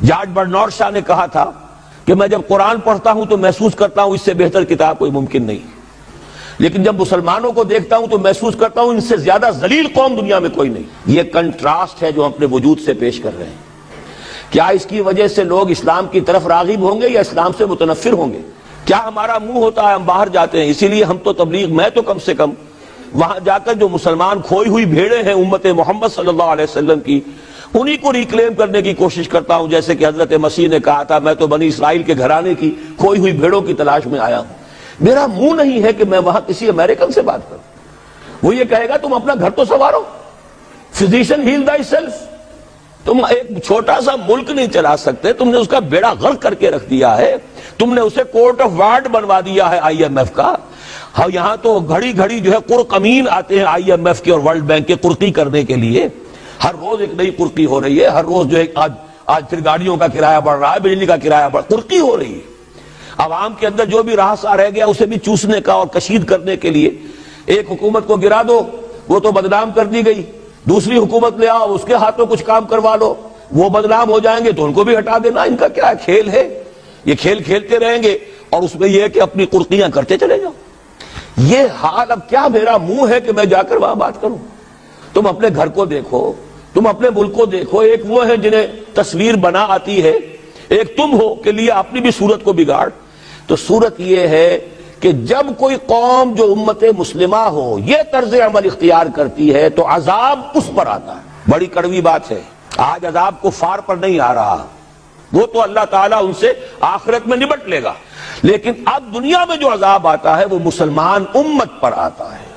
George Bernard شاہ نے کہا تھا کہ میں جب قرآن پڑھتا ہوں تو محسوس کرتا ہوں اس سے بہتر کتاب کوئی ممکن نہیں، لیکن جب مسلمانوں کو دیکھتا ہوں تو محسوس کرتا ہوں ان سے زیادہ ذلیل قوم دنیا میں کوئی نہیں۔ یہ کنٹراسٹ ہے جو ہم اپنے وجود سے پیش کر رہے ہیں۔ کیا اس کی وجہ سے لوگ اسلام کی طرف راغب ہوں گے یا اسلام سے متنفر ہوں گے؟ کیا ہمارا منہ ہوتا ہے ہم باہر جاتے ہیں؟ اسی لیے ہم تو تبلیغ، میں تو کم سے کم وہاں جا کر جو مسلمان کھوئی ہوئی بھیڑیں ہیں امت محمد صلی اللہ علیہ وسلم کی، انہی کو ریکلیم کرنے کی کوشش کرتا ہوں، جیسے کہ حضرت مسیح نے کہا تھا میں تو بنی اسرائیل کے گھرانے کی کھوئی ہوئی بھیڑوں کی تلاش میں آیا ہوں۔ میرا منہ نہیں ہے کہ میں وہاں کسی امریکن سے بات کروں، وہ یہ کہے گا تم اپنا گھر تو سنوارو، فزیشن ہیل تھائی سیلف۔ تم ایک چھوٹا سا ملک نہیں چلا سکتے، تم نے اس کا بیڑا غرق کر کے رکھ دیا ہے، تم نے اسے کورٹ آف وارڈ بنوا دیا ہے آئی ایم ایف کا۔ ہاں یہاں تو گھڑی گھڑی جو ہے قرقمین آتے ہیں آئی ایم ایف کے اور ورلڈ بینک کے قرقی کرنے کے لیے، ہر روز ایک نئی قرقی ہو رہی ہے، ہر روز جو ہے آج پھر گاڑیوں کا کرایہ بڑھ رہا ہے، بجلی کا کرایہ بڑھ، قرقی ہو رہی ہے۔ عوام کے اندر جو بھی راہ رہ گیا اسے بھی چوسنے کا اور کشید کرنے کے لیے ایک حکومت کو گرا دو، وہ تو بدنام کر دی گئی، دوسری حکومت لے آؤ، اس کے ہاتھوں کچھ کام کروا لو، وہ بدنام ہو جائیں گے تو ان کو بھی ہٹا دینا۔ ان کا کیا کھیل ہے؟ یہ کھیل کھیلتے رہیں گے اور اس میں یہ ہے کہ اپنی قرقیاں کرتے چلے جاؤ۔ یہ حال اب کیا میرا منہ ہے کہ میں جا کر وہاں بات کروں؟ تم اپنے گھر کو دیکھو، تم اپنے ملک کو دیکھو، ایک وہ ہے جنہیں تصویر بنا آتی ہے، ایک تم ہو کہ لیے اپنی بھی صورت کو بگاڑ۔ تو صورت یہ ہے کہ جب کوئی قوم جو امت مسلمہ ہو یہ طرز عمل اختیار کرتی ہے تو عذاب اس پر آتا ہے۔ بڑی کڑوی بات ہے، آج عذاب کفار پر نہیں آ رہا، وہ تو اللہ تعالیٰ ان سے آخرت میں نبٹ لے گا، لیکن اب دنیا میں جو عذاب آتا ہے وہ مسلمان امت پر آتا ہے۔